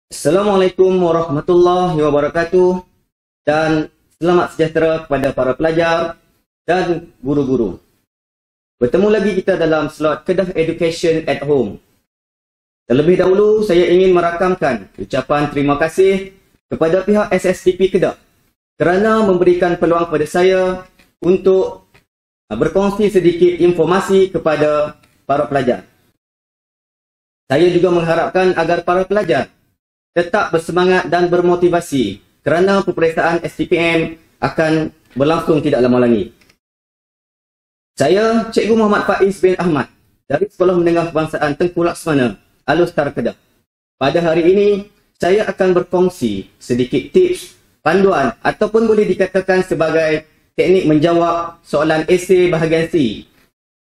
Assalamualaikum warahmatullahi wabarakatuh dan selamat sejahtera kepada para pelajar dan guru-guru. Bertemu lagi kita dalam slot Kedah Education at Home. Terlebih dahulu saya ingin merakamkan ucapan terima kasih kepada pihak SSTP Kedah kerana memberikan peluang kepada saya untuk berkongsi sedikit informasi kepada para pelajar. Saya juga mengharapkan agar para pelajar tetap bersemangat dan bermotivasi kerana peperiksaan STPM akan berlangsung tidak lama lagi. Saya Cikgu Muhammad Faiz bin Ahmad dari Sekolah Menengah Kebangsaan Tengku Laksmana, Alustar Kedah. Pada hari ini, saya akan berkongsi sedikit tips, panduan ataupun boleh dikatakan sebagai teknik menjawab soalan esei bahagian C,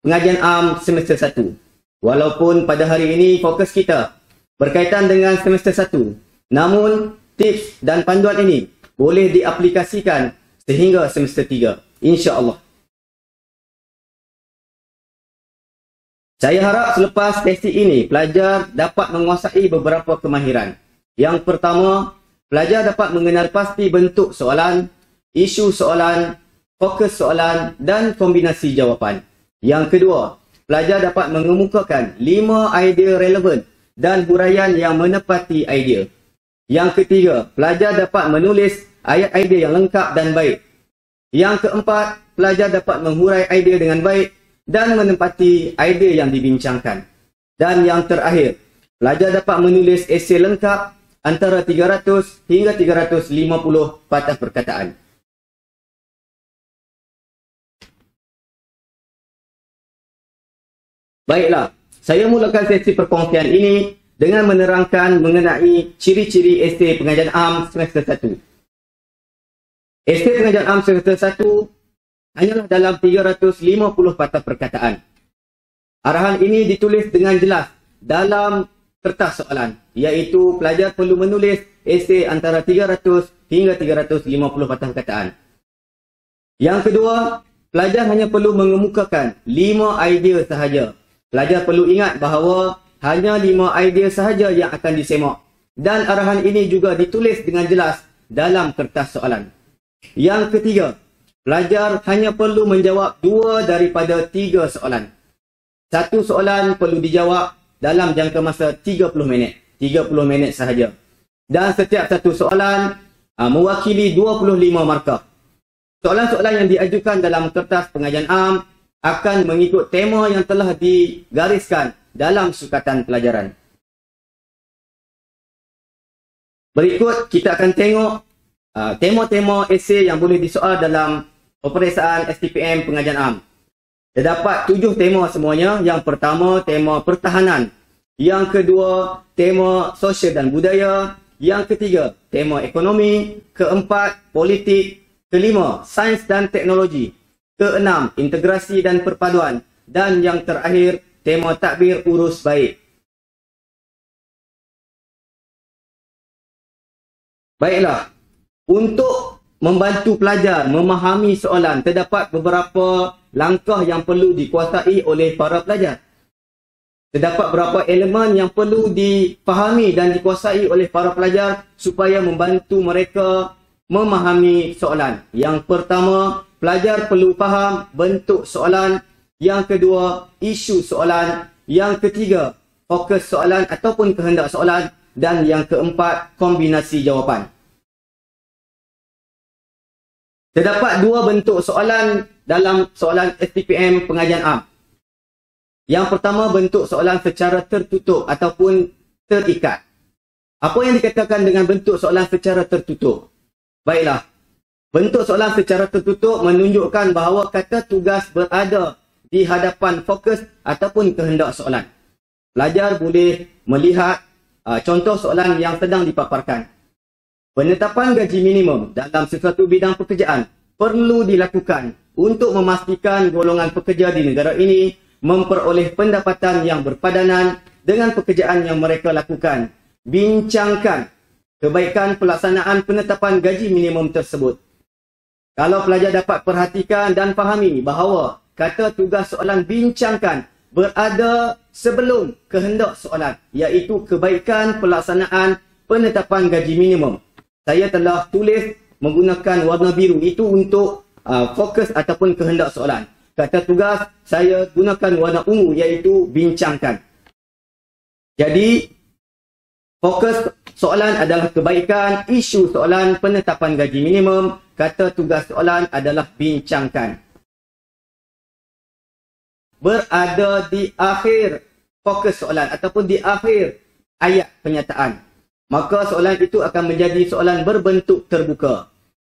pengajian am semester 1. Walaupun pada hari ini fokus kita berkaitan dengan semester 1, namun tips dan panduan ini boleh diaplikasikan sehingga semester 3, insya-Allah. Saya harap selepas sesi ini, pelajar dapat menguasai beberapa kemahiran. Yang pertama, pelajar dapat mengenal pasti bentuk soalan, isu soalan, fokus soalan dan kombinasi jawapan. Yang kedua, pelajar dapat mengemukakan 5 idea relevan dan huraian yang menepati idea. Yang ketiga, pelajar dapat menulis ayat idea yang lengkap dan baik. Yang keempat, pelajar dapat menghurai idea dengan baik dan menepati idea yang dibincangkan. Dan yang terakhir, pelajar dapat menulis esei lengkap antara 300 hingga 350 patah perkataan. Baiklah, saya mulakan sesi perkongsian ini dengan menerangkan mengenai ciri-ciri esei pengajian am semester 1. Esei pengajian am semester 1 hanyalah dalam 350 patah perkataan. Arahan ini ditulis dengan jelas dalam kertas soalan, iaitu pelajar perlu menulis esei antara 300 hingga 350 patah perkataan. Yang kedua, pelajar hanya perlu mengemukakan 5 idea sahaja. Pelajar perlu ingat bahawa hanya 5 idea sahaja yang akan disemak dan arahan ini juga ditulis dengan jelas dalam kertas soalan. Yang ketiga, pelajar hanya perlu menjawab 2 daripada 3 soalan. Satu soalan perlu dijawab dalam jangka masa 30 minit. 30 minit sahaja. Dan setiap satu soalan mewakili 25 markah. Soalan-soalan yang diajukan dalam kertas pengajian am akan mengikut tema yang telah digariskan dalam sukatan pelajaran. Berikut kita akan tengok tema-tema esei yang boleh disoal dalam peperiksaan STPM pengajian am. Terdapat 7 tema semuanya. Yang pertama, tema pertahanan. Yang kedua, tema sosial dan budaya. Yang ketiga, tema ekonomi. Keempat, politik. Kelima, sains dan teknologi. Keenam, integrasi dan perpaduan. Dan yang terakhir, tema takbir urus baik. Baiklah, untuk membantu pelajar memahami soalan, terdapat beberapa langkah yang perlu dikuasai oleh para pelajar. Terdapat beberapa elemen yang perlu dipahami dan dikuasai oleh para pelajar supaya membantu mereka memahami soalan. Yang pertama, pelajar perlu faham bentuk soalan. Yang kedua, isu soalan. Yang ketiga, fokus soalan ataupun kehendak soalan. Dan yang keempat, kombinasi jawapan. Terdapat 2 bentuk soalan dalam soalan STPM pengajian am. Yang pertama, bentuk soalan secara tertutup ataupun terikat. Apa yang dikatakan dengan bentuk soalan secara tertutup? Baiklah, bentuk soalan secara tertutup menunjukkan bahawa kata tugas berada di hadapan fokus ataupun kehendak soalan. Pelajar boleh melihat contoh soalan yang sedang dipaparkan. Penetapan gaji minimum dalam sesuatu bidang pekerjaan perlu dilakukan untuk memastikan golongan pekerja di negara ini memperoleh pendapatan yang berpadanan dengan pekerjaan yang mereka lakukan. Bincangkan kebaikan pelaksanaan penetapan gaji minimum tersebut. Kalau pelajar dapat perhatikan dan fahami bahawa kata tugas soalan bincangkan berada sebelum kehendak soalan, iaitu kebaikan pelaksanaan penetapan gaji minimum. Saya telah tulis menggunakan warna biru. Itu untuk fokus ataupun kehendak soalan. Kata tugas saya gunakan warna ungu iaitu bincangkan. Jadi fokus soalan adalah kebaikan, isu soalan penetapan gaji minimum, kata tugas soalan adalah bincangkan. Berada di akhir fokus soalan ataupun di akhir ayat pernyataan, maka soalan itu akan menjadi soalan berbentuk terbuka.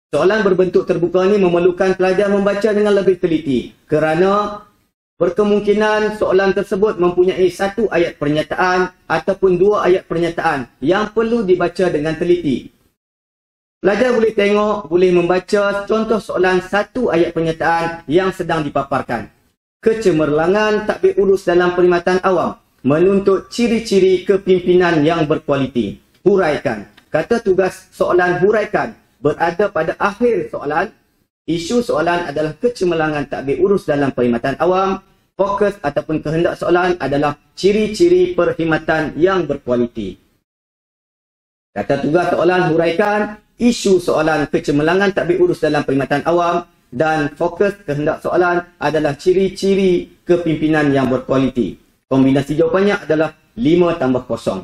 Soalan berbentuk terbuka ini memerlukan pelajar membaca dengan lebih teliti kerana berkemungkinan soalan tersebut mempunyai satu ayat pernyataan ataupun dua ayat pernyataan yang perlu dibaca dengan teliti. Pelajar boleh tengok, boleh membaca contoh soalan satu ayat pernyataan yang sedang dipaparkan. Kecemerlangan takbir urus dalam perkhidmatan awam menuntut ciri-ciri kepimpinan yang berkualiti. Huraikan. Kata tugas soalan huraikan berada pada akhir soalan. Isu soalan adalah kecemerlangan takbir urus dalam perkhidmatan awam. Fokus ataupun kehendak soalan adalah ciri-ciri perkhidmatan yang berkualiti. Kata tugas soalan huraikan. Isu soalan kecemerlangan takbir urus dalam perkhidmatan awam dan fokus kehendak soalan adalah ciri-ciri kepimpinan yang berkualiti. Kombinasi jawapannya adalah 5+0.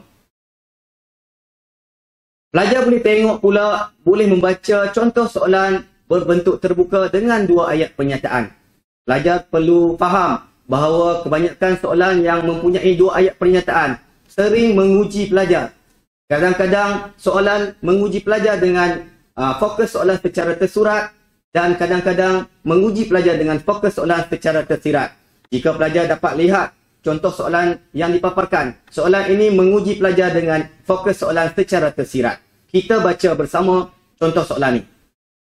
Pelajar boleh tengok pula, boleh membaca contoh soalan berbentuk terbuka dengan dua ayat pernyataan. Pelajar perlu faham bahawa kebanyakan soalan yang mempunyai dua ayat pernyataan sering menguji pelajar. Kadang-kadang soalan menguji pelajar dengan fokus soalan secara tersurat dan kadang-kadang menguji pelajar dengan fokus soalan secara tersirat. Jika pelajar dapat lihat contoh soalan yang dipaparkan, soalan ini menguji pelajar dengan fokus soalan secara tersirat. Kita baca bersama contoh soalan ini.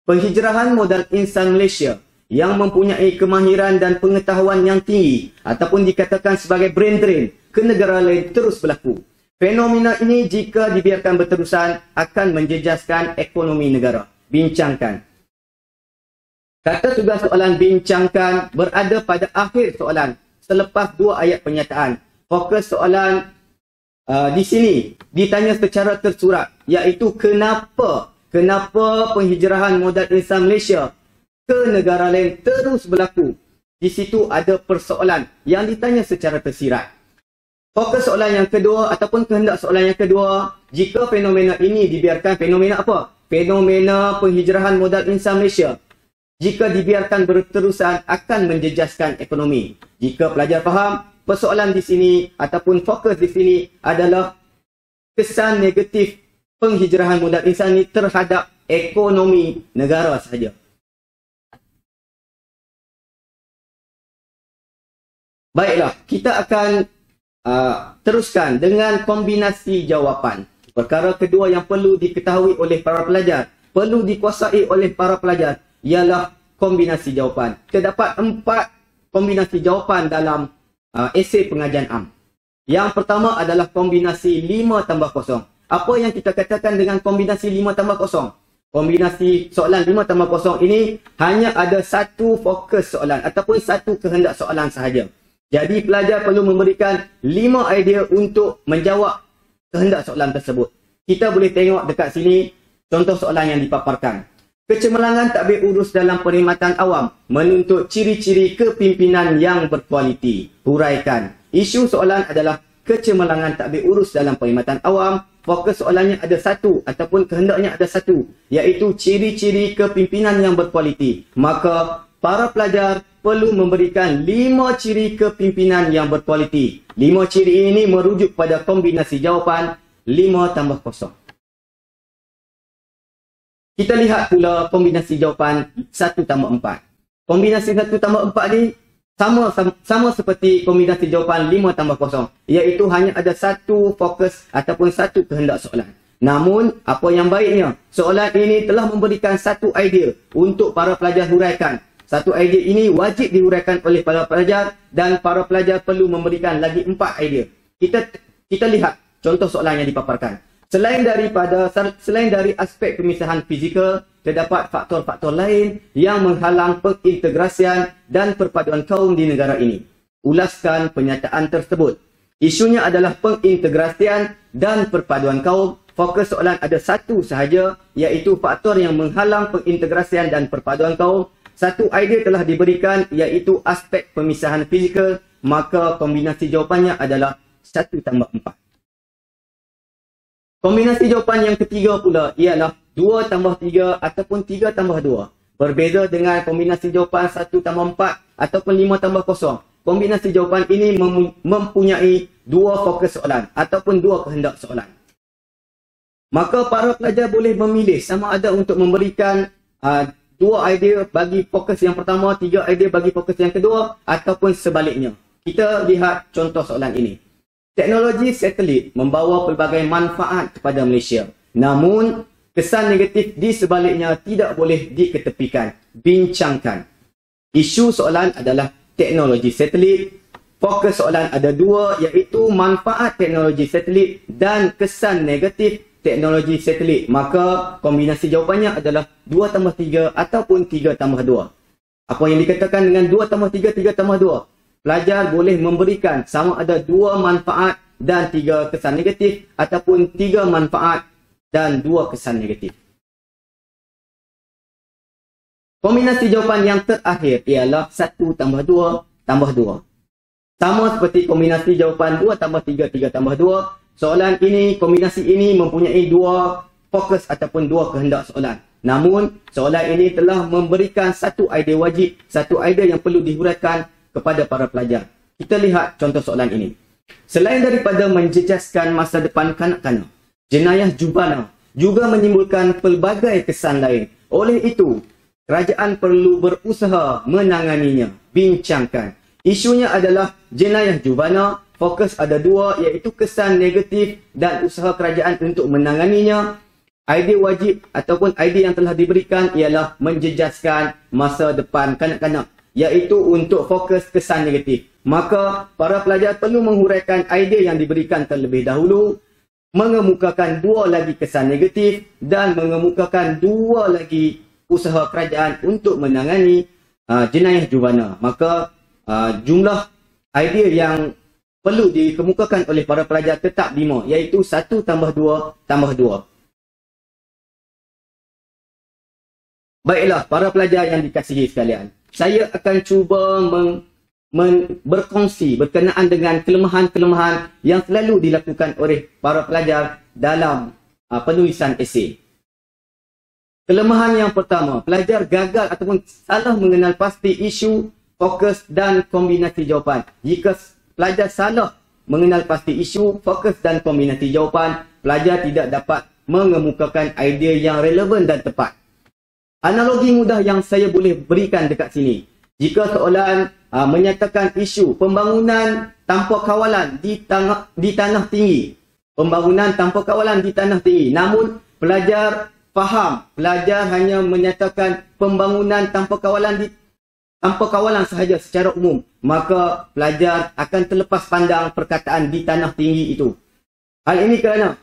Penghijrahan modal insan Malaysia yang mempunyai kemahiran dan pengetahuan yang tinggi ataupun dikatakan sebagai brain drain ke negara lain terus berlaku. Fenomena ini jika dibiarkan berterusan akan menjejaskan ekonomi negara. Bincangkan. Kata tugas soalan bincangkan berada pada akhir soalan selepas dua ayat pernyataan. Fokus soalan di sini ditanya secara tersurat iaitu kenapa penghijrahan modal insan Malaysia ke negara lain terus berlaku. Di situ ada persoalan yang ditanya secara tersirat. Fokus soalan yang kedua ataupun kehendak soalan yang kedua, jika fenomena ini dibiarkan, fenomena apa? Fenomena penghijrahan modal insan Malaysia jika dibiarkan berterusan akan menjejaskan ekonomi. Jika pelajar faham, persoalan di sini ataupun fokus di sini adalah kesan negatif penghijrahan modal insan ini terhadap ekonomi negara sahaja. Baiklah, kita akan teruskan dengan kombinasi jawapan. Perkara kedua yang perlu diketahui oleh para pelajar, perlu dikuasai oleh para pelajar ialah kombinasi jawapan. Terdapat 4 kombinasi jawapan dalam esei pengajian am. Yang pertama adalah kombinasi 5+0. Apa yang kita katakan dengan kombinasi 5+0? Kombinasi soalan 5+0 ini hanya ada satu fokus soalan ataupun satu kehendak soalan sahaja. Jadi pelajar perlu memberikan 5 idea untuk menjawab kehendak soalan tersebut. Kita boleh tengok dekat sini contoh soalan yang dipaparkan. Kecemerlangan takbir urus dalam perkhidmatan awam menuntut ciri-ciri kepimpinan yang berkualiti. Huraikan. Isu soalan adalah kecemerlangan takbir urus dalam perkhidmatan awam. Fokus soalannya ada satu ataupun kehendaknya ada satu, iaitu ciri-ciri kepimpinan yang berkualiti. Maka para pelajar perlu memberikan 5 ciri kepimpinan yang berkualiti. 5 ciri ini merujuk pada kombinasi jawapan 5+0. Kita lihat pula kombinasi jawapan 1+4. Kombinasi 1+4 ni sama seperti kombinasi jawapan 5+0, iaitu hanya ada satu fokus ataupun satu kehendak soalan. Namun, apa yang baiknya, soalan ini telah memberikan satu idea untuk para pelajar huraikan. Satu idea ini wajib dihuraikan oleh para pelajar dan para pelajar perlu memberikan lagi 4 idea. Kita lihat contoh soalan yang dipaparkan. Selain dari aspek pemisahan fizikal, terdapat faktor-faktor lain yang menghalang pengintegrasian dan perpaduan kaum di negara ini. Ulaskan pernyataan tersebut. Isunya adalah pengintegrasian dan perpaduan kaum fokus soalan ada satu sahaja, iaitu faktor yang menghalang pengintegrasian dan perpaduan kaum. Satu idea telah diberikan, iaitu aspek pemisahan fizikal, maka kombinasi jawapannya adalah 1 tambah 4. Kombinasi jawapan yang ketiga pula ialah 2 tambah 3 ataupun 3 tambah 2. Berbeza dengan kombinasi jawapan 1 tambah 4 ataupun 5 tambah 0. Kombinasi jawapan ini mempunyai 2 fokus soalan ataupun 2 kehendak soalan. Maka para pelajar boleh memilih sama ada untuk memberikan 2 idea bagi fokus yang pertama, 3 idea bagi fokus yang kedua, ataupun sebaliknya. Kita lihat contoh soalan ini. Teknologi satelit membawa pelbagai manfaat kepada Malaysia. Namun, kesan negatif di sebaliknya tidak boleh diketepikan. Bincangkan. Isu soalan adalah teknologi satelit. Fokus soalan ada 2, iaitu manfaat teknologi satelit dan kesan negatif teknologi satelit. Maka kombinasi jawapannya adalah 2 tambah 3 ataupun 3 tambah 2. Apa yang dikatakan dengan 2 tambah 3, 3 tambah 2? Pelajar boleh memberikan sama ada 2 manfaat dan 3 kesan negatif ataupun 3 manfaat dan 2 kesan negatif. Kombinasi jawapan yang terakhir ialah 1 tambah 2 tambah 2. Sama seperti kombinasi jawapan 2 tambah 3, 3 tambah 2. Soalan ini, kombinasi ini mempunyai 2 fokus ataupun 2 kehendak soalan. Namun, soalan ini telah memberikan satu idea wajib, satu idea yang perlu dihuraikan kepada para pelajar. Kita lihat contoh soalan ini. Selain daripada menjejaskan masa depan kanak-kanak, jenayah jubana juga menimbulkan pelbagai kesan lain. Oleh itu, kerajaan perlu berusaha menanganinya. Bincangkan. Isunya adalah jenayah jubana. Fokus ada 2, iaitu kesan negatif dan usaha kerajaan untuk menanganinya. Idea wajib ataupun idea yang telah diberikan ialah menjejaskan masa depan kanak-kanak, iaitu untuk fokus kesan negatif. Maka para pelajar perlu menghuraikan idea yang diberikan terlebih dahulu, mengemukakan 2 lagi kesan negatif dan mengemukakan 2 lagi usaha kerajaan untuk menangani jenayah jubana. Maka jumlah idea yang perlu dikemukakan oleh para pelajar tetap 5, iaitu 1 tambah 2 tambah 2. Baiklah, para pelajar yang dikasihi sekalian. Saya akan cuba berkongsi berkenaan dengan kelemahan-kelemahan yang selalu dilakukan oleh para pelajar dalam penulisan esei. Kelemahan yang pertama, pelajar gagal ataupun salah mengenal pasti isu, fokus dan kombinasi jawapan. Jika pelajar salah mengenal pasti isu, fokus dan kombinasi jawapan, pelajar tidak dapat mengemukakan idea yang relevan dan tepat. Analogi mudah yang saya boleh berikan dekat sini. Jika soalan menyatakan isu pembangunan tanpa kawalan di tanah tinggi. Pembangunan tanpa kawalan di tanah tinggi. Namun, pelajar faham. Pelajar hanya menyatakan pembangunan tanpa kawalan sahaja secara umum, maka pelajar akan terlepas pandang perkataan di tanah tinggi itu. Hal ini kerana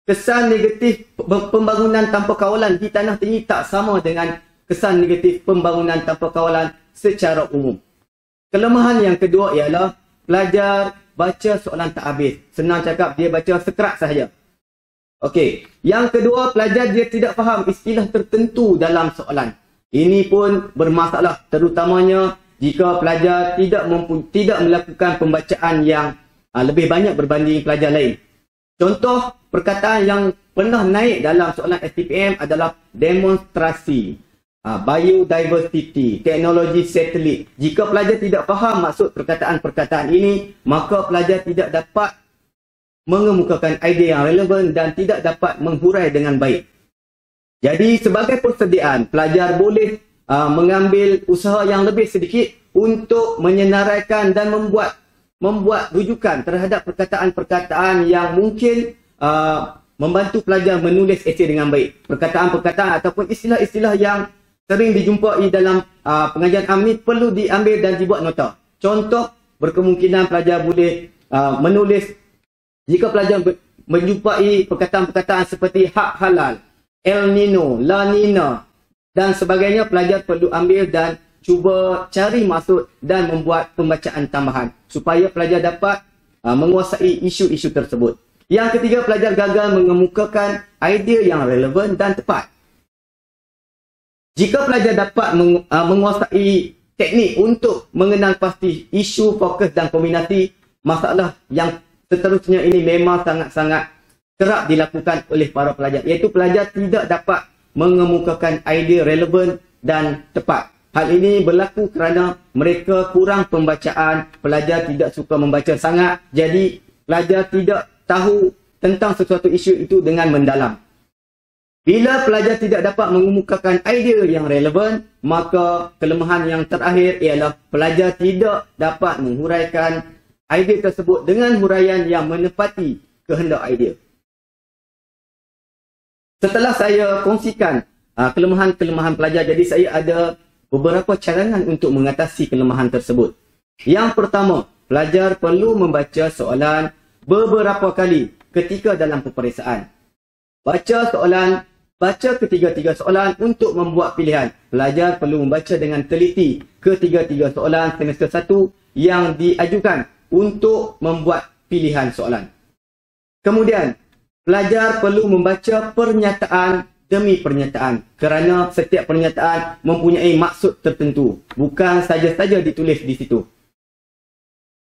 kesan negatif pembangunan tanpa kawalan di tanah tinggi tak sama dengan kesan negatif pembangunan tanpa kawalan secara umum. Kelemahan yang kedua ialah pelajar baca soalan tak habis. Senang cakap, dia baca sekerat sahaja. Okey. Yang kedua, pelajar dia tidak faham istilah tertentu dalam soalan. Ini pun bermasalah, terutamanya jika pelajar tidak melakukan pembacaan yang lebih banyak berbanding pelajar lain. Contoh perkataan yang pernah naik dalam soalan STPM adalah demonstrasi, biodiversity, teknologi satelit. Jika pelajar tidak faham maksud perkataan-perkataan ini, maka pelajar tidak dapat mengemukakan idea yang relevan dan tidak dapat menghurai dengan baik. Jadi sebagai persediaan, pelajar boleh mengambil usaha yang lebih sedikit untuk menyenaraikan dan membuat rujukan terhadap perkataan-perkataan yang mungkin membantu pelajar menulis esei dengan baik. Perkataan-perkataan ataupun istilah-istilah yang sering dijumpai dalam pengajian am ni perlu diambil dan dibuat nota. Contoh, berkemungkinan pelajar boleh menulis, jika pelajar menjumpai perkataan-perkataan seperti hak halal, El Nino, La Nina dan sebagainya, pelajar perlu ambil dan cuba cari maksud dan membuat pembacaan tambahan supaya pelajar dapat menguasai isu-isu tersebut. Yang ketiga, pelajar gagal mengemukakan idea yang relevan dan tepat. Jika pelajar dapat menguasai teknik untuk mengenal pasti isu, fokus dan kombinasi, masalah yang seterusnya ini memang sangat-sangat kerap dilakukan oleh para pelajar, iaitu pelajar tidak dapat mengemukakan idea relevan dan tepat. Hal ini berlaku kerana mereka kurang pembacaan, pelajar tidak suka membaca sangat, jadi pelajar tidak tahu tentang sesuatu isu itu dengan mendalam. Bila pelajar tidak dapat mengemukakan idea yang relevan, maka kelemahan yang terakhir ialah pelajar tidak dapat menghuraikan idea tersebut dengan huraian yang menepati kehendak idea. Setelah saya kongsikan kelemahan-kelemahan pelajar, jadi saya ada beberapa cadangan untuk mengatasi kelemahan tersebut. Yang pertama, pelajar perlu membaca soalan beberapa kali ketika dalam peperiksaan. Baca ketiga-tiga soalan untuk membuat pilihan. Pelajar perlu membaca dengan teliti ketiga-tiga soalan semester 1 yang diajukan untuk membuat pilihan soalan. Kemudian, pelajar perlu membaca pernyataan demi pernyataan kerana setiap pernyataan mempunyai maksud tertentu, bukan saja-saja ditulis di situ.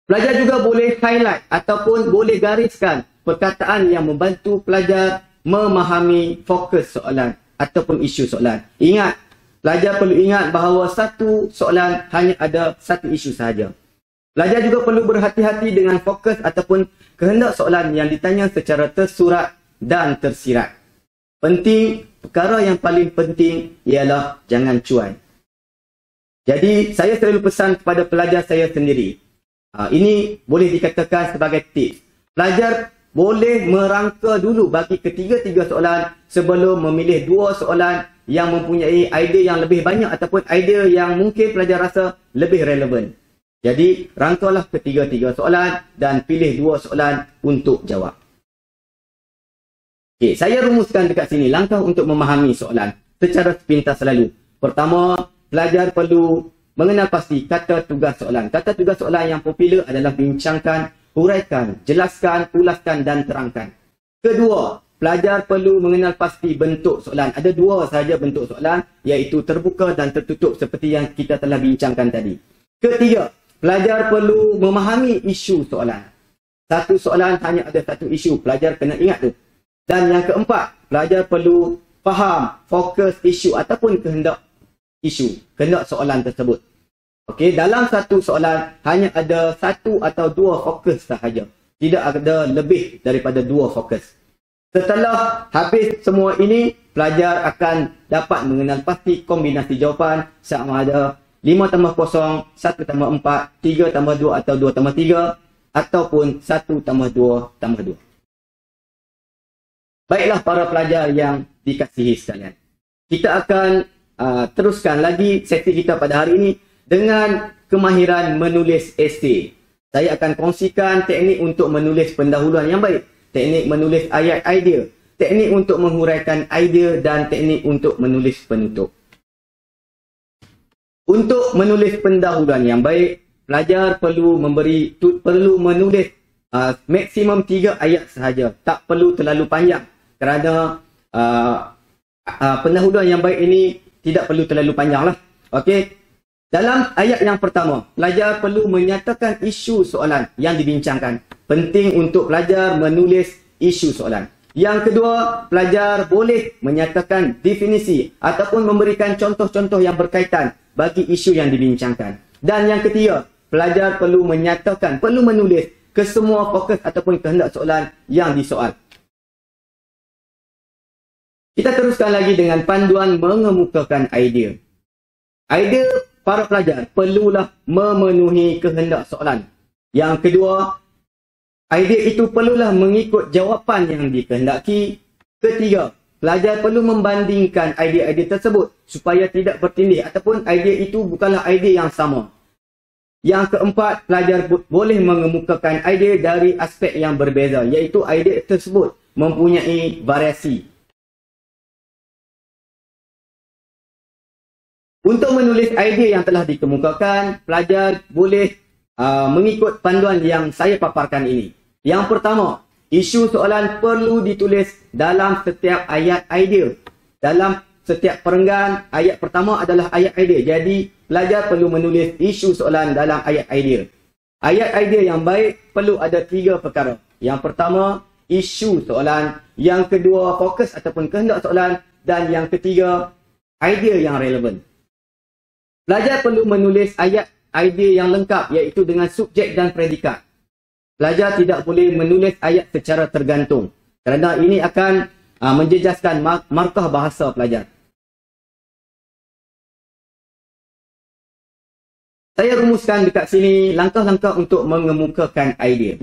Pelajar juga boleh highlight ataupun boleh gariskan perkataan yang membantu pelajar memahami fokus soalan ataupun isu soalan. Ingat, pelajar perlu ingat bahawa satu soalan hanya ada satu isu sahaja. Pelajar juga perlu berhati-hati dengan fokus ataupun kehendak soalan yang ditanya secara tersurat dan tersirat. Perkara yang paling penting ialah jangan cuai. Jadi, saya selalu pesan kepada pelajar saya sendiri. Ini boleh dikatakan sebagai tips. Pelajar boleh merangka dulu bagi ketiga-tiga soalan sebelum memilih dua soalan yang mempunyai idea yang lebih banyak ataupun idea yang mungkin pelajar rasa lebih relevan. Jadi, rangkalah ketiga-tiga soalan dan pilih dua soalan untuk jawab. Okey, saya rumuskan dekat sini langkah untuk memahami soalan secara sepintas selalu. Pertama, pelajar perlu mengenal pasti kata tugas soalan. Kata tugas soalan yang popular adalah bincangkan, huraikan, jelaskan, ulaskan dan terangkan. Kedua, pelajar perlu mengenal pasti bentuk soalan. Ada dua sahaja bentuk soalan, iaitu terbuka dan tertutup seperti yang kita telah bincangkan tadi. Ketiga, pelajar perlu memahami isu soalan. Satu soalan hanya ada satu isu, pelajar kena ingat tu. Dan yang keempat, pelajar perlu faham fokus isu ataupun kehendak soalan tersebut. Okey, dalam satu soalan hanya ada satu atau dua fokus sahaja. Tidak ada lebih daripada dua fokus. Setelah habis semua ini, pelajar akan dapat mengenal pasti kombinasi jawapan sama ada 5+0, 1+4, 3+2 atau 2+3 ataupun 1+2+2. Baiklah para pelajar yang dikasihi sekalian. Kita akan teruskan lagi sesi kita pada hari ini dengan kemahiran menulis esei. Saya akan kongsikan teknik untuk menulis pendahuluan yang baik, teknik menulis ayat idea, teknik untuk menghuraikan idea dan teknik untuk menulis penutup. Untuk menulis pendahuluan yang baik, pelajar perlu menulis maksimum 3 ayat sahaja. Tak perlu terlalu panjang kerana pendahuluan yang baik ini tidak perlu terlalu panjang lah. Okey. Dalam ayat yang pertama, pelajar perlu menyatakan isu soalan yang dibincangkan. Penting untuk pelajar menulis isu soalan. Yang kedua, pelajar boleh menyatakan definisi ataupun memberikan contoh-contoh yang berkaitan bagi isu yang dibincangkan. Dan yang ketiga, pelajar perlu menulis kesemua fokus ataupun kehendak soalan yang disoal. Kita teruskan lagi dengan panduan mengemukakan idea. Idea para pelajar perlulah memenuhi kehendak soalan. Yang kedua, idea itu perlulah mengikut jawapan yang dikehendaki. Ketiga, pelajar perlu membandingkan idea-idea tersebut supaya tidak bertindih ataupun idea itu bukanlah idea yang sama. Yang keempat, pelajar boleh mengemukakan idea dari aspek yang berbeza, iaitu idea tersebut mempunyai variasi. Untuk menulis idea yang telah dikemukakan, pelajar boleh mengikut panduan yang saya paparkan ini. Yang pertama, Isu soalan perlu ditulis dalam setiap ayat idea. Dalam setiap perenggan, ayat pertama adalah ayat idea. Jadi, pelajar perlu menulis isu soalan dalam ayat idea. Ayat idea yang baik perlu ada 3 perkara. Yang pertama, isu soalan. Yang kedua, fokus ataupun kehendak soalan. Dan yang ketiga, idea yang relevan. Pelajar perlu menulis ayat idea yang lengkap, iaitu dengan subjek dan predikat. Pelajar tidak boleh menulis ayat secara tergantung, kerana ini akan menjejaskan markah bahasa pelajar. Saya rumuskan dekat sini langkah-langkah untuk mengemukakan idea.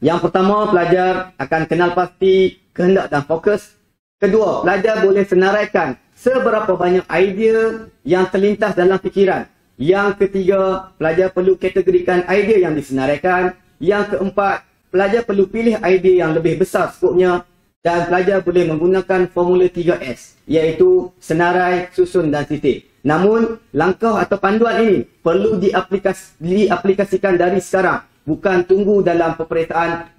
Yang pertama, pelajar akan kenal pasti kehendak dan fokus. Kedua, pelajar boleh senaraikan seberapa banyak idea yang terlintas dalam fikiran. Yang ketiga, pelajar perlu kategorikan idea yang disenaraikan. Yang keempat, pelajar perlu pilih idea yang lebih besar skopnya. Dan pelajar boleh menggunakan formula 3S, iaitu senarai, susun dan titik. Namun, langkah atau panduan ini perlu diaplikasikan dari sekarang. Bukan tunggu dalam peperiksaan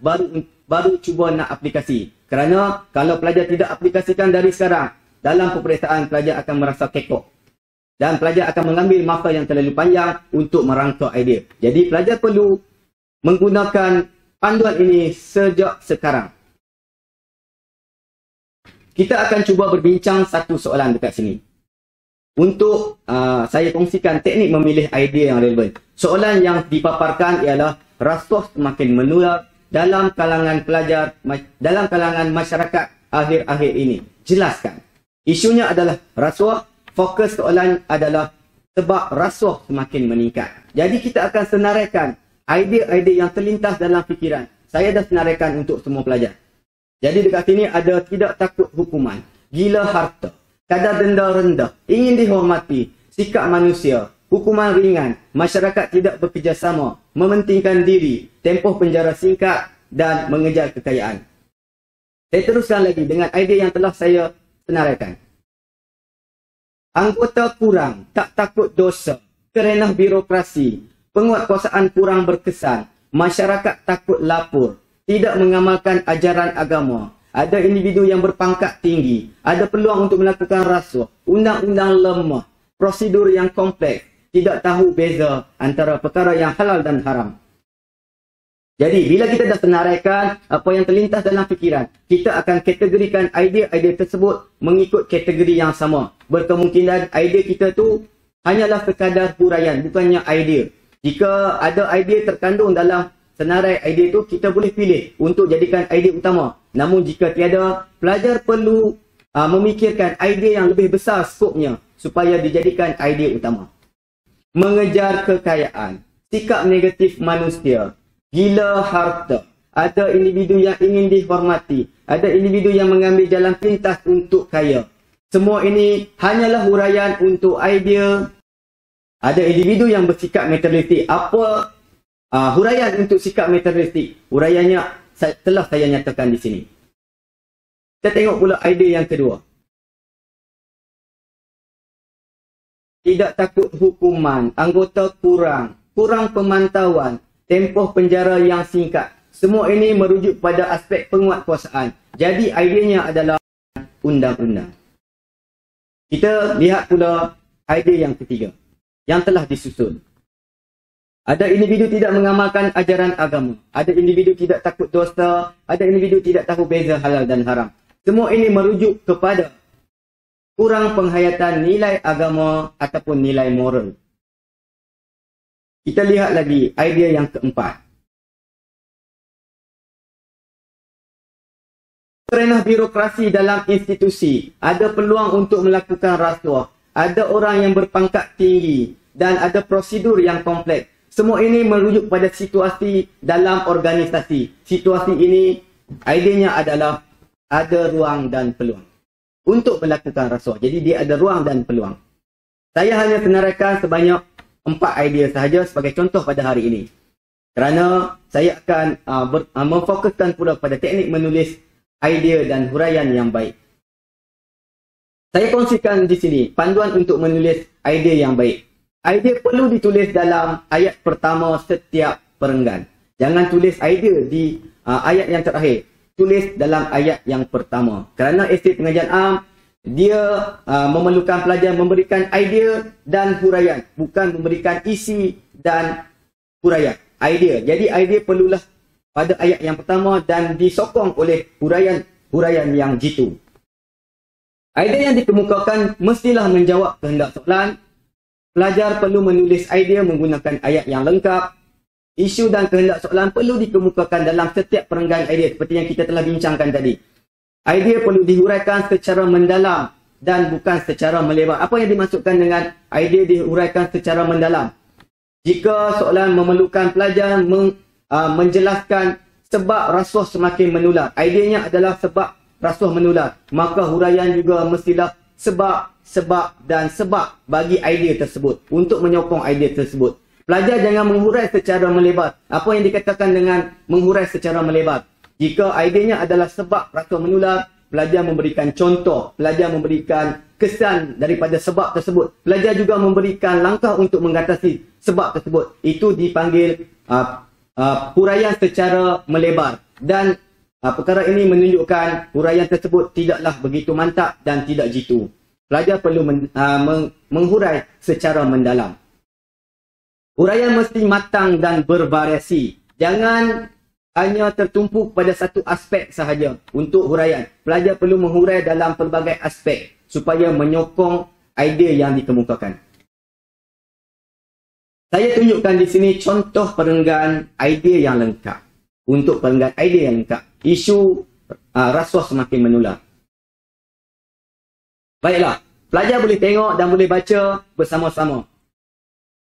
baru cuba nak aplikasi. Kerana kalau pelajar tidak aplikasikan dari sekarang, dalam peperiksaan pelajar akan merasa kekok. Dan pelajar akan mengambil masa yang terlalu panjang untuk merangka idea. Jadi pelajar perlu menggunakan panduan ini sejak sekarang. Kita akan cuba berbincang satu soalan dekat sini. Untuk saya kongsikan teknik memilih idea yang relevan. Soalan yang dipaparkan ialah rasuah semakin menular dalam kalangan pelajar, dalam kalangan masyarakat akhir-akhir ini. Jelaskan. Isunya adalah rasuah. Fokus soalan adalah sebab rasuah semakin meningkat. Jadi kita akan senaraikan idea-idea yang terlintas dalam fikiran. Saya dah senaraikan untuk semua pelajar. Jadi dekat sini ada tidak takut hukuman, gila harta, kadar denda rendah, ingin dihormati, sikap manusia, hukuman ringan, masyarakat tidak bekerjasama, mementingkan diri, tempoh penjara singkat dan mengejar kekayaan. Saya teruskan lagi dengan idea yang telah saya senaraikan. Anggota kurang, tak takut dosa, kerenah birokrasi, penguatkuasaan kurang berkesan, masyarakat takut lapor, tidak mengamalkan ajaran agama, ada individu yang berpangkat tinggi, ada peluang untuk melakukan rasuah, undang-undang lemah, prosedur yang kompleks, tidak tahu beza antara perkara yang halal dan haram. Jadi, bila kita dah senaraikan apa yang terlintas dalam fikiran, kita akan kategorikan idea-idea tersebut mengikut kategori yang sama. Berkemungkinan idea kita tu hanyalah sekadar huraian, bukannya idea. Jika ada idea terkandung dalam senarai idea tu, kita boleh pilih untuk jadikan idea utama. Namun jika tiada, pelajar perlu memikirkan idea yang lebih besar skopnya supaya dijadikan idea utama. Mengejar kekayaan, sikap negatif manusia, gila harta, ada individu yang ingin dihormati, ada individu yang mengambil jalan pintas untuk kaya. Semua ini hanyalah huraian untuk idea. Ada individu yang bersikap materialistik. Apa huraian untuk sikap materialistik? Huraiannya telah saya nyatakan di sini. Kita tengok pula idea yang kedua. Tidak takut hukuman, anggota kurang pemantauan, tempoh penjara yang singkat. Semua ini merujuk pada aspek penguatkuasaan. Jadi ideanya adalah undang-undang. Kita lihat pula idea yang ketiga yang telah disusun. Ada individu tidak mengamalkan ajaran agama. Ada individu tidak takut dosa. Ada individu tidak tahu beza halal dan haram. Semua ini merujuk kepada kurang penghayatan nilai agama ataupun nilai moral. Kita lihat lagi idea yang keempat. Kerenah birokrasi dalam institusi. Ada peluang untuk melakukan rasuah. Ada orang yang berpangkat tinggi. Dan ada prosedur yang kompleks. Semua ini merujuk pada situasi dalam organisasi. Situasi ini, idenya adalah ada ruang dan peluang untuk melakukan rasuah. Jadi dia ada ruang dan peluang. Saya hanya senaraikan sebanyak 4 idea sahaja sebagai contoh pada hari ini. Kerana saya akan memfokuskan pula pada teknik menulis idea dan huraian yang baik. Saya kongsikan di sini panduan untuk menulis idea yang baik. Idea perlu ditulis dalam ayat pertama setiap perenggan. Jangan tulis idea di ayat yang terakhir. Tulis dalam ayat yang pertama. Kerana esei pengajian am, dia memerlukan pelajar memberikan idea dan huraian. Bukan memberikan isi dan huraian. Idea. Jadi idea perlulah pada ayat yang pertama dan disokong oleh huraian yang jitu. Idea yang dikemukakan mestilah menjawab kehendak soalan. Pelajar perlu menulis idea menggunakan ayat yang lengkap. Isu dan kehendak soalan perlu dikemukakan dalam setiap perenggan idea seperti yang kita telah bincangkan tadi. Idea perlu dihuraikan secara mendalam dan bukan secara melebar. Apa yang dimaksudkan dengan idea dihuraikan secara mendalam? Jika soalan memerlukan pelajar menjelaskan sebab rasuah semakin menular. Ideanya adalah sebab rasuah menular. Maka huraian juga mestilah sebab bagi idea tersebut. Untuk menyokong idea tersebut. Pelajar jangan menghurai secara melebar. Apa yang dikatakan dengan menghurai secara melebar? Jika idenya adalah sebab rasuah menular, pelajar memberikan contoh. Pelajar memberikan kesan daripada sebab tersebut. Pelajar juga memberikan langkah untuk mengatasi sebab tersebut. Itu dipanggil huraian secara melebar. Dan perkara ini menunjukkan huraian tersebut tidaklah begitu mantap dan tidak jitu. Pelajar perlu menghurai secara mendalam. Huraian mesti matang dan bervariasi. Jangan hanya tertumpu pada satu aspek sahaja untuk huraian. Pelajar perlu menghurai dalam pelbagai aspek supaya menyokong idea yang dikemukakan. Saya tunjukkan di sini contoh perenggan idea yang lengkap. Untuk perenggan idea yang lengkap. Isu rasuah semakin menular. Baiklah, pelajar boleh tengok dan boleh baca bersama-sama.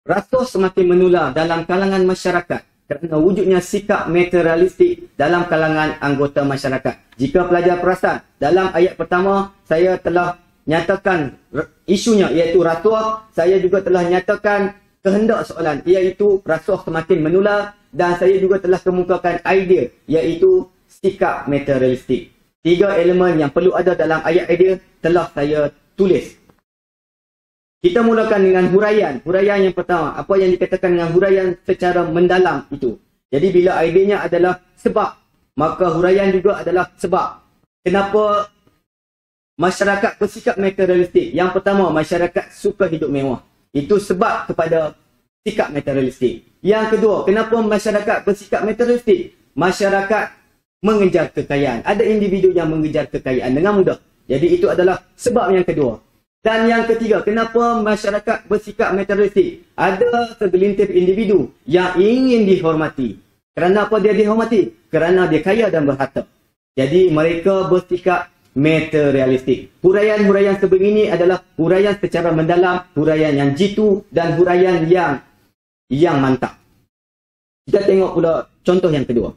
Rasuah semakin menular dalam kalangan masyarakat kerana wujudnya sikap materialistik dalam kalangan anggota masyarakat. Jika pelajar perasan, dalam ayat pertama saya telah nyatakan isunya iaitu rasuah. Saya juga telah nyatakan kehendak soalan iaitu rasuah semakin menular dan saya juga telah kemukakan idea iaitu sikap materialistik. 3 elemen yang perlu ada dalam ayat idea telah saya tulis. Kita mulakan dengan huraian. Huraian yang pertama. Apa yang dikatakan dengan huraian secara mendalam itu. Jadi bila idenya adalah sebab, maka huraian juga adalah sebab. Kenapa masyarakat bersikap materialistik? Yang pertama, masyarakat suka hidup mewah. Itu sebab kepada sikap materialistik. Yang kedua, kenapa masyarakat bersikap materialistik? Masyarakat mengejar kekayaan. Ada individu yang mengejar kekayaan dengan mudah. Jadi itu adalah sebab yang kedua. Dan yang ketiga, kenapa masyarakat bersikap materialistik? Ada segelintir individu yang ingin dihormati. Kerana apa dia dihormati? Kerana dia kaya dan berharta. Jadi mereka bersikap materialistik. Huraian-huraian sebegini adalah huraian secara mendalam, huraian yang jitu dan huraian yang mantap. Kita tengok pula contoh yang kedua.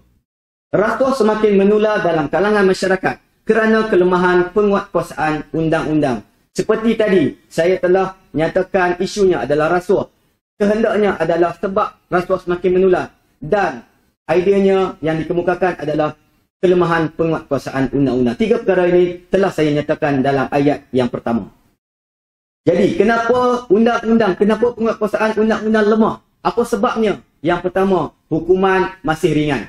Rasuah semakin menular dalam kalangan masyarakat kerana kelemahan penguatkuasaan undang-undang. Seperti tadi, saya telah nyatakan isunya adalah rasuah. Kehendaknya adalah sebab rasuah semakin menular. Dan ideanya yang dikemukakan adalah kelemahan penguatkuasaan undang-undang. 3 perkara ini telah saya nyatakan dalam ayat yang pertama. Jadi, kenapa undang-undang, kenapa penguatkuasaan undang-undang lemah? Apa sebabnya? Yang pertama, hukuman masih ringan.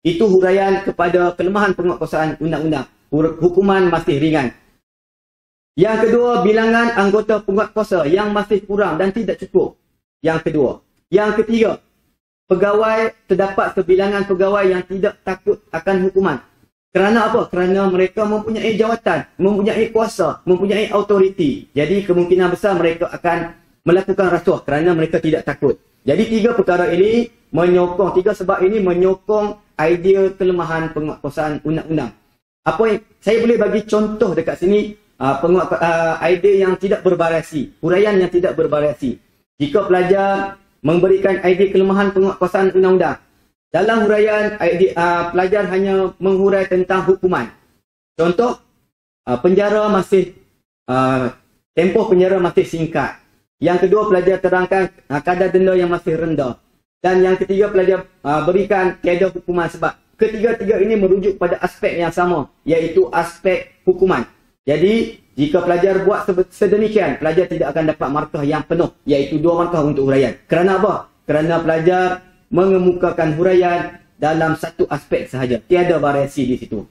Itu huraian kepada kelemahan penguatkuasaan undang-undang. Hukuman masih ringan. Yang kedua, bilangan anggota penguatkuasa yang masih kurang dan tidak cukup. Yang kedua. Yang ketiga, pegawai, terdapat sebilangan pegawai yang tidak takut akan hukuman. Kerana apa? Kerana mereka mempunyai jawatan, mempunyai kuasa, mempunyai autoriti. Jadi kemungkinan besar mereka akan melakukan rasuah kerana mereka tidak takut. Jadi 3 perkara ini menyokong, 3 sebab ini menyokong idea kelemahan penguatkuasaan undang-undang. Apa yang saya boleh bagi contoh dekat sini? Idea yang tidak bervariasi, huraian yang tidak bervariasi. Jika pelajar memberikan idea kelemahan penguatkuasaan undang-undang, dalam huraian pelajar hanya menghurai tentang hukuman. Contoh, penjara masih tempoh penjara masih singkat. Yang kedua, pelajar terangkan kadar denda yang masih rendah. Dan yang ketiga, pelajar berikan tiada hukuman sebab ketiga-tiga ini merujuk pada aspek yang sama, iaitu aspek hukuman. Jadi, jika pelajar buat sedemikian, pelajar tidak akan dapat markah yang penuh, iaitu 2 markah untuk huraian. Kerana apa? Kerana pelajar mengemukakan huraian dalam satu aspek sahaja. Tiada variasi di situ.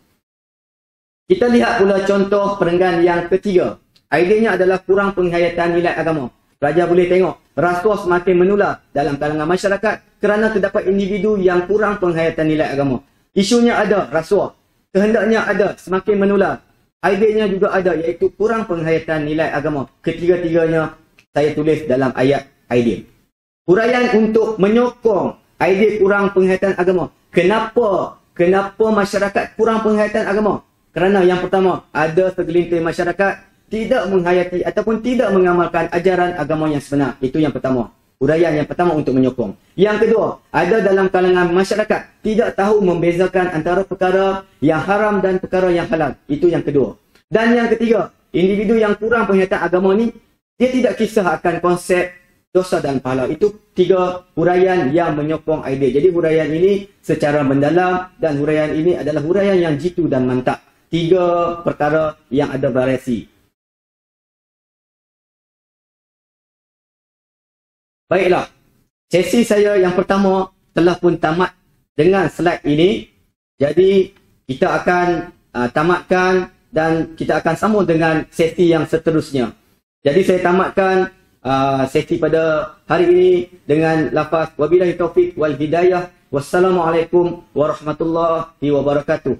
Kita lihat pula contoh perenggan yang ketiga. Idenya adalah kurang penghayatan nilai agama. Pelajar boleh tengok, rasuah semakin menular dalam kalangan masyarakat kerana terdapat individu yang kurang penghayatan nilai agama. Isunya ada, rasuah. Kehendaknya ada, semakin menular. Idenya juga ada, iaitu kurang penghayatan nilai agama. Ketiga-tiganya saya tulis dalam ayat idea. Huraian untuk menyokong idea kurang penghayatan agama. Kenapa masyarakat kurang penghayatan agama? Kerana yang pertama, ada segelintir masyarakat tidak menghayati ataupun tidak mengamalkan ajaran agama yang sebenar. Itu yang pertama. Huraian yang pertama untuk menyokong. Yang kedua, ada dalam kalangan masyarakat tidak tahu membezakan antara perkara yang haram dan perkara yang halal. Itu yang kedua. Dan yang ketiga, individu yang kurang penghayatan agama ni, dia tidak kisah akan konsep dosa dan pahala. Itu tiga huraian yang menyokong idea. Jadi huraian ini secara mendalam dan huraian ini adalah huraian yang jitu dan mantap. Tiga perkara yang ada variasi. Baiklah, sesi saya yang pertama telah pun tamat dengan slide ini. Jadi kita akan tamatkan dan kita akan sambung dengan sesi yang seterusnya. Jadi saya tamatkan sesi pada hari ini dengan lafaz wabillahi taufiq wal hidayah. Wassalamualaikum warahmatullahi wabarakatuh.